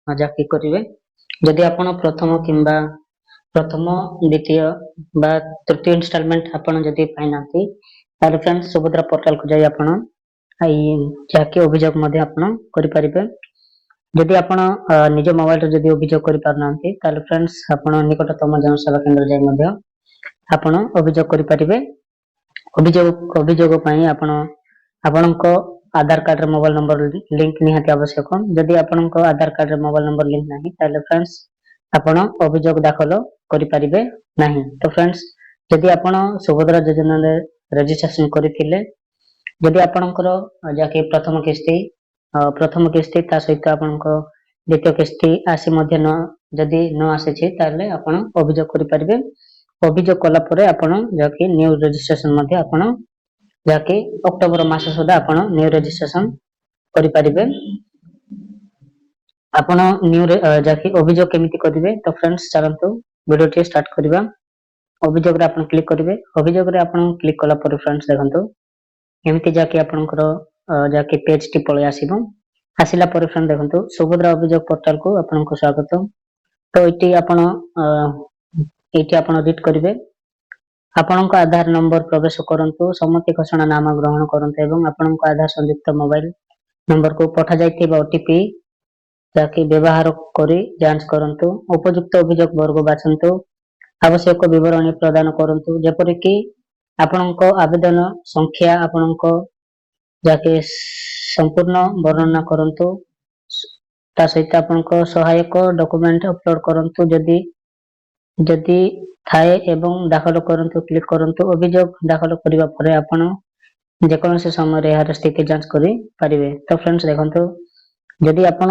ଯାକି କରିବେ। ଯଦି ଆପଣ ପ୍ରଥମ କିମ୍ବା ପ୍ରଥମ ଦ୍ୱିତୀୟ ବା ତୃତୀୟ ଇନଷ୍ଟଲମେଣ୍ଟ ଆପଣ ଯଦି ପାଇନାହାନ୍ତି ତାହେଲେ ଫ୍ରେଣ୍ଡସ୍ ସୁଭଦ୍ରା ପୋର୍ଟାଲକୁ ଯାଇ ଆପଣ ଯାକି ଅଭିଯୋଗ ମଧ୍ୟ ଆପଣ କରିପାରିବେ। ଯଦି ଆପଣ ନିଜ ମୋବାଇଲରେ ଯଦି ଅଭିଯୋଗ କରିପାରୁନାହାନ୍ତି ତାହେଲେ ଫ୍ରେଣ୍ଡସ୍ ଆପଣ ନିକଟତମ ଜନସେବା କେନ୍ଦ୍ର ଯାଇ ମଧ୍ୟ ଆପଣ ଅଭିଯୋଗ କରିପାରିବେ। ଅଭିଯୋଗ ପାଇଁ ଆପଣଙ୍କ ଆଧାର କାର୍ଡରେ ମୋବାଇଲ ନମ୍ବର ଲିଙ୍କ ନିହାତି ଆବଶ୍ୟକ। ଯଦି ଆପଣଙ୍କ ଆଧାର କାର୍ଡରେ ମୋବାଇଲ ନମ୍ବର ଲିଙ୍କ ନାହିଁ ତାହେଲେ ଫ୍ରେଣ୍ଡସ୍ ଆପଣ ଅଭିଯୋଗ ଦାଖଲ କରିପାରିବେ ନାହିଁ। ତ ଫ୍ରେଣ୍ଡସ୍ ଯଦି ଆପଣ ସୁଭଦ୍ରା ଯୋଜନାରେ ରେଜିଷ୍ଟ୍ରେସନ କରିଥିଲେ, ଯଦି ଆପଣଙ୍କର ଯାହାକି ପ୍ରଥମ କିସ୍ତି ତା ସହିତ ଆପଣଙ୍କ ଦ୍ୱିତୀୟ କିସ୍ତି ଆସି ମଧ୍ୟ ଯଦି ନ ଆସିଛି ତାହେଲେ ଆପଣ ଅଭିଯୋଗ କରିପାରିବେ। ଅଭିଯୋଗ କଲା ପରେ ଆପଣ ଯାହାକି ନ୍ୟୁ ରେଜିଷ୍ଟ୍ରେସନ ମଧ୍ୟ ଆପଣ ଯାହାକି ଅକ୍ଟୋବର ମାସ ସୁଦ୍ଧା ଆପଣ ନ୍ୟୁ ରେଜିଷ୍ଟ୍ରେସନ କରିପାରିବେ। ଆପଣ ଯାହାକି ଅଭିଯୋଗ କେମିତି କରିବେ ତ ଫ୍ରେଣ୍ଡସ୍ ଚାଲନ୍ତୁ ଭିଡ଼ିଓଟି ଷ୍ଟାର୍ଟ କରିବା। ଅଭିଯୋଗରେ ଆପଣ କ୍ଲିକ୍ କରିବେ। ଅଭିଯୋଗରେ ଆପଣ କ୍ଲିକ୍ କଲା ପରେ ଫ୍ରେଣ୍ଡସ୍ ଦେଖନ୍ତୁ ଏମିତି ଯାହାକି ଆପଣଙ୍କର ଯାହାକି ପେଜଟି ପଳେଇ ଆସିବ। ଆସିଲା ପରେ ଫ୍ରେଣ୍ଡ ଦେଖନ୍ତୁ ସୁଭଦ୍ରା ଅଭିଯୋଗ ପୋର୍ଟାଲକୁ ଆପଣଙ୍କୁ ସ୍ୱାଗତ। ତ ଏଇଠି ଆପଣ ରିଡ୍ କରିବେ। ଆପଣଙ୍କ ଆଧାର ନମ୍ବର ପ୍ରବେଶ କରନ୍ତୁ, ସମ୍ମତି ଘୋଷଣା ନାମ ଗ୍ରହଣ କରନ୍ତୁ ଏବଂ ଆପଣଙ୍କ ଆଧାର ସଂଯୁକ୍ତ ମୋବାଇଲ ନମ୍ବରକୁ ପଠାଯାଇଥିବା ଓଟିପି ଯାହାକି ବ୍ୟବହାର କରି ଯାଞ୍ଚ କରନ୍ତୁ। ଉପଯୁକ୍ତ ଅଭିଯୋଗ ବର୍ଗ ବାଛନ୍ତୁ। ଆବଶ୍ୟକ ବିବରଣୀ ପ୍ରଦାନ କରନ୍ତୁ, ଯେପରିକି ଆପଣଙ୍କ ଆବେଦନ ସଂଖ୍ୟା, ଆପଣଙ୍କ ଯାହାକି ସମ୍ପୂର୍ଣ୍ଣ ବର୍ଣ୍ଣନା କରନ୍ତୁ। ତା ସହିତ ଆପଣଙ୍କ ସହାୟକ ଡକୁମେଣ୍ଟ ଅପଲୋଡ କରନ୍ତୁ ଯଦି ଥାଏ ଏବଂ ଦାଖଲ କରନ୍ତୁ କ୍ଲିକ୍ କରନ୍ତୁ। ଅଭିଯୋଗ ଦାଖଲ କରିବା ପରେ ଆପଣ ଯେକୌଣସି ସମୟରେ ଏହାର ସ୍ଥିତି ଯାଞ୍ଚ କରିପାରିବେ। ତ ଫ୍ରେଣ୍ଡସ୍ ଦେଖନ୍ତୁ ଯଦି ଆପଣ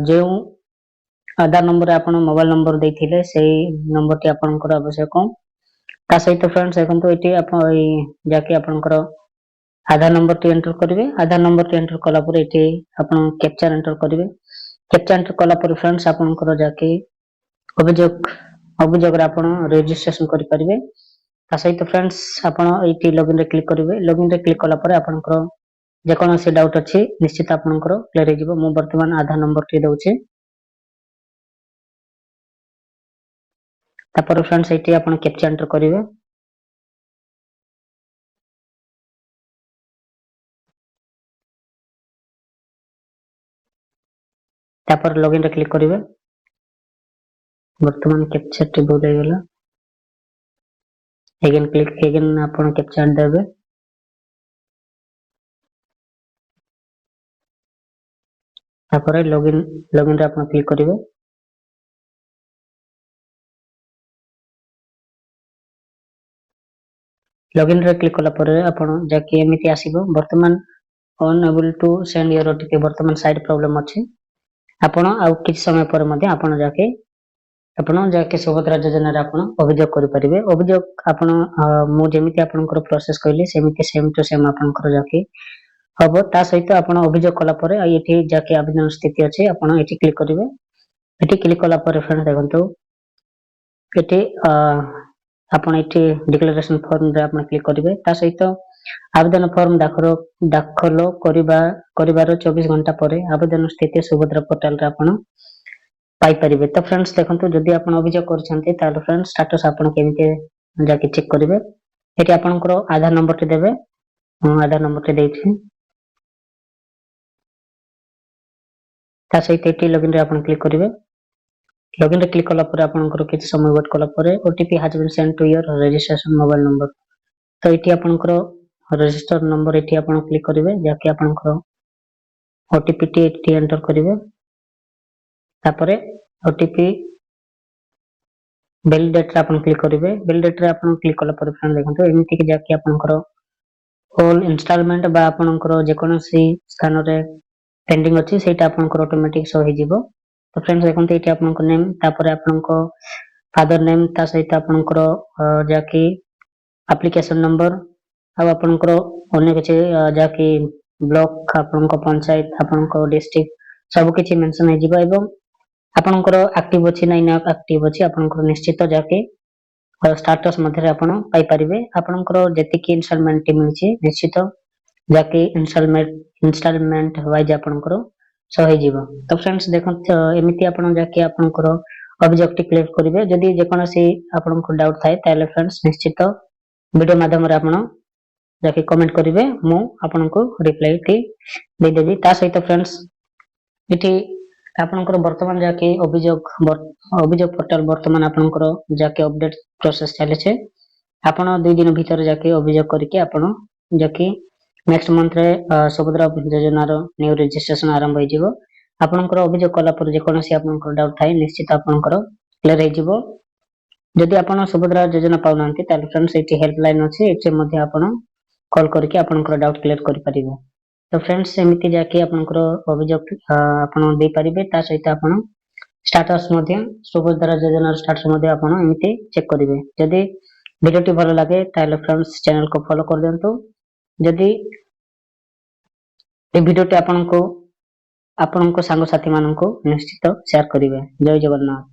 ଯେଉଁ ଆଧାର ନମ୍ବରରେ ଆପଣ ମୋବାଇଲ ନମ୍ବର ଦେଇଥିଲେ ସେଇ ନମ୍ବରଟି ଆପଣଙ୍କର ଆବଶ୍ୟକ। ତା ସହିତ ଫ୍ରେଣ୍ଡସ୍ ଦେଖନ୍ତୁ ଏଠି ଯାହାକି ଆପଣଙ୍କର ଆଧାର ନମ୍ବରଟି ଏଣ୍ଟର କରିବେ। ଆଧାର ନମ୍ବରଟି ଏଣ୍ଟର କଲା ପରେ ଏଠି ଆପଣ କ୍ୟାପଚା ଏଣ୍ଟର କରିବେ। କ୍ୟାପଚା ଏଣ୍ଟର କଲା ପରେ ଫ୍ରେଣ୍ଡସ୍ ଆପଣଙ୍କର ଯାହାକି ଅଭିଯୋଗରେ ଆପଣ ରେଜିଷ୍ଟ୍ରେସନ କରିପାରିବେ। ତା ସହିତ ଫ୍ରେଣ୍ଡସ୍ ଆପଣ ଏଇଠି ଲଗଇନ୍ ରେ କ୍ଲିକ୍ କରିବେ। ଲଗଇନ୍ ରେ କ୍ଲିକ୍ କଲା ପରେ ଆପଣଙ୍କର ଯେକୌଣସି ଡାଉଟ୍ ଅଛି ନିଶ୍ଚିତ ଆପଣଙ୍କର କ୍ଲିୟର ହେଇଯିବ। ମୁଁ ବର୍ତ୍ତମାନ ଆଧାର ନମ୍ବରଟି ଦଉଛି। ତାପରେ ଫ୍ରେଣ୍ଡସ୍ ଏଇଠି ଆପଣ କ୍ୟାପଚା ଏଣ୍ଟର କରିବେ। ତାପରେ ଲଗଇନ୍ ରେ କ୍ଲିକ୍ କରିବେ। ବର୍ତ୍ତମାନ କ୍ୟାପଚାଟି ଭୁଲ ହେଇଗଲା। ଏଗେନ୍ ଆପଣ କ୍ୟାପଚା ଦେବେ। ତାପରେ ଲଗଇନ୍ ରେ ଆପଣ କ୍ଲିକ୍ କରିବେ। ଲଗଇନ୍ ରେ କ୍ଲିକ୍ କଲା ପରେ ଆପଣ ଯାହାକି ଏମିତି ଆସିବ। ବର୍ତ୍ତମାନ unable to send your OTP ବର୍ତ୍ତମାନ ସାଇଡ୍ ପ୍ରୋବ୍ଲେମ ଅଛି। ଆପଣ ଆଉ କିଛି ସମୟ ପରେ ମଧ୍ୟ ଆପଣ ଯାହାକି ସୁଭଦ୍ରା ଯୋଜନାରେ ଆପଣ ଅଭିଯୋଗ କରିପାରିବେ। ଅଭିଯୋଗ ଆପଣ ମୁଁ ଯେମିତି ଆପଣଙ୍କର ପ୍ରୋସେସ କହିଲି ସେମିତି ସେମ୍ ଟୁ ସେମ୍ ଆପଣଙ୍କର ଯାହାକି ହବ। ତା ସହିତ ଆପଣ ଅଭିଯୋଗ କଲା ପରେ ଏଠି ଯାହାକି ଆବେଦନ ସ୍ଥିତି ଅଛି ଆପଣ ଏଠି କ୍ଲିକ୍ କରିବେ। ଏଠି କ୍ଲିକ୍ କଲା ପରେ ଫ୍ରେଣ୍ଡ ଦେଖନ୍ତୁ ଏଠି ଆପଣ ଏଠି ଡିକ୍ଲାରେସନ ଫର୍ମରେ ଆପଣ କ୍ଲିକ୍ କରିବେ। ତା ସହିତ ଆବେଦନ ଫର୍ମ ଦାଖଲ କରିବାର 24 ଘଣ୍ଟା ପରେ ଆବେଦନ ସ୍ଥିତି ସୁଭଦ୍ରା ପୋର୍ଟାଲରେ ଆପଣ ପାଇପାରିବେ। ତ ଫ୍ରେଣ୍ଡସ୍ ଦେଖନ୍ତୁ ଯଦି ଆପଣ ଅଭିଯୋଗ କରିଛନ୍ତି ତାହେଲେ ଫ୍ରେଣ୍ଡସ୍ ଷ୍ଟାଟସ୍ ଆପଣ କେମିତି ଯାକି ଚେକ୍ କରିବେ। ଏଠି ଆପଣଙ୍କର ଆଧାର ନମ୍ବରଟି ଦେବେ। ମୁଁ ଆଧାର ନମ୍ବରଟି ଦେଇଛି। ତା ସହିତ ଏଠି ଲଗଇନ୍ ରେ ଆପଣ କ୍ଲିକ୍ କରିବେ। ଲଗଇନ୍ ରେ କ୍ଲିକ୍ କଲା ପରେ ଆପଣଙ୍କର କିଛି ସମୟ ୱେଟ୍ କଲା ପରେ OTP has been send to your registration mobile number. ତ ଏଠି ଆପଣଙ୍କର ରେଜିଷ୍ଟର ନମ୍ବର ଏଠି ଆପଣ କ୍ଲିକ୍ କରିବେ, ଯାହାକି ଆପଣଙ୍କର ଓଟିପି ଟି ଏଠି ଏଣ୍ଟର କରିବେ। ତାପରେ ଓଟିପି ଭ୍ୟାଲିଡେଟ୍ ରେ ଆପଣ କ୍ଲିକ୍ କରିବେ। ଭ୍ୟାଲିଡେଟ୍ ରେ ଆପଣ କ୍ଲିକ୍ କଲା ପରେ ଫ୍ରେଣ୍ଡ ଦେଖନ୍ତୁ ଏମିତି କି ଯାହାକି ଆପଣଙ୍କର ହୋଲ୍ ଇନଷ୍ଟଲମେଣ୍ଟ ବା ଆପଣଙ୍କର ଯେକୌଣସି ସ୍ଥାନରେ ପେଣ୍ଡିଂ ଅଛି ସେଇଟା ଆପଣଙ୍କର ଅଟୋମେଟିକ ଶୋ ହେଇଯିବ। ତ ଫ୍ରେଣ୍ଡ ଦେଖନ୍ତୁ ଏଠି ଆପଣଙ୍କ ନେମ୍, ତାପରେ ଆପଣଙ୍କ ଫାଦର ନେମ୍, ତା ସହିତ ଆପଣଙ୍କର ଯାହାକି ଆପ୍ଲିକେସନ ନମ୍ବର ଆଉ ଆପଣଙ୍କର ଅନ୍ୟ କିଛି ଯାହାକି ବ୍ଲକ, ଆପଣଙ୍କ ପଞ୍ଚାୟତ, ଆପଣଙ୍କ ଡିଷ୍ଟ୍ରିକ୍ଟ ସବୁ କିଛି ମେନସନ ହେଇଯିବ ଏବଂ ଆପଣଙ୍କର ଆକ୍ଟିଭ ଅଛି ନା ଇନଆକ୍ଟିଭ ଅଛି ଆପଣଙ୍କର ନିଶ୍ଚିତ ଯାହାକି ଷ୍ଟାଟସ୍ ମଧ୍ୟରେ ଆପଣ ପାଇପାରିବେ। ଆପଣଙ୍କର ଯେତିକି ଇନଷ୍ଟଲମେଣ୍ଟ ମିଳିଛି ନିଶ୍ଚିତ ଯାହାକି ଇନଷ୍ଟଲମେଣ୍ଟ ୱାଇଜ ଆପଣଙ୍କର ହେଇଯିବ। ତ फ्रेंड्स ଦେଖନ୍ତୁ ଏମିତି ଆପଣ ଯାକି ଆପଣଙ୍କର ଅଭିଯୋଗଟି କ୍ଲିୟର କରିବେ। ଯଦି ଯେକୌଣସି ଆପଣଙ୍କୁ ଡାଉଟ୍ ଥାଏ ତାହେଲେ फ्रेंड्स ନିଶ୍ଚିତ ଭିଡ଼ିଓ ମାଧ୍ୟମରେ ଆପଣ ଯାକି କମେଣ୍ଟ କରିବେ, ମୁଁ ଆପଣଙ୍କୁ ରିପ୍ଲାଇଟି ଦେଇଦେବି। ତା ସହିତ फ्रेंड्स ଏଠି ଆପଣଙ୍କର ବର୍ତ୍ତମାନ ଯାକି ଅଭିଯୋଗ ପୋର୍ଟାଲ ବର୍ତ୍ତମାନ ଆପଣଙ୍କର ଯାକି ଅପଡେଟ ପ୍ରୋସେସ ଚାଲିଛି। ଆପଣ 2 ଦିନ ଭିତରେ ଯାକି ଅଭିଯୋଗ କରିକି ଆପଣ ଯାକି ନେକ୍ସଟ ମନ୍ଥରେ ସୁଭଦ୍ରା ଯୋଜନାର ନ୍ୟୁ ରେଜିଷ୍ଟ୍ରେସନ ଆରମ୍ଭ ହେଇଯିବ। ଆପଣଙ୍କର ଅଭିଯୋଗ କଲା ପରେ ଯେକୌଣସି ଆପଣଙ୍କର ଡାଉଟ୍ ଥାଏ ନିଶ୍ଚିତ ଆପଣଙ୍କର କ୍ଲିୟର ହେଇଯିବ। ଯଦି ଆପଣ ସୁଭଦ୍ରା ଯୋଜନା ପାଉନାହାନ୍ତି ତାହେଲେ फ्रेंड्स ଏଠି ହେଲ୍ପଲାଇନ ଅଛି, ଏଠି ମଧ୍ୟ ଆପଣ କଲ୍ କରିକି ଆପଣଙ୍କର ଡାଉଟ୍ କ୍ଲିୟର କରିପାରିବେ। ତ फ्रेंड्स ଏମିତି ଯାକି ଆପଣଙ୍କର ଅଭିଯୋଗ ଆପଣ ଦେଇପାରିବେ। ତା ସହିତ ଆପଣ ଷ୍ଟାଟସ୍ ମଧ୍ୟ ସୁଭଦ୍ରା ଯୋଜନାର ଷ୍ଟାଟସ୍ ମଧ୍ୟ ଆପଣ ଏମିତି ଚେକ୍ କରିବେ। ଯଦି ଭିଡ଼ିଓଟି ଭଲ ଲାଗେ ତାହେଲେ फ्रेंड्स ଚ୍ୟାନେଲକୁ ଫଲୋ କରିଦିଅନ୍ତୁ। ଯଦି এই ଭିଡ଼ିଓଟି ଆପଣଙ୍କ ସାଙ୍ଗସାଥି ମାନଙ୍କୁ ନିଶ୍ଚିତ ସେୟାର କରିବେ। ଜୟ ଜଗନ୍ନାଥ।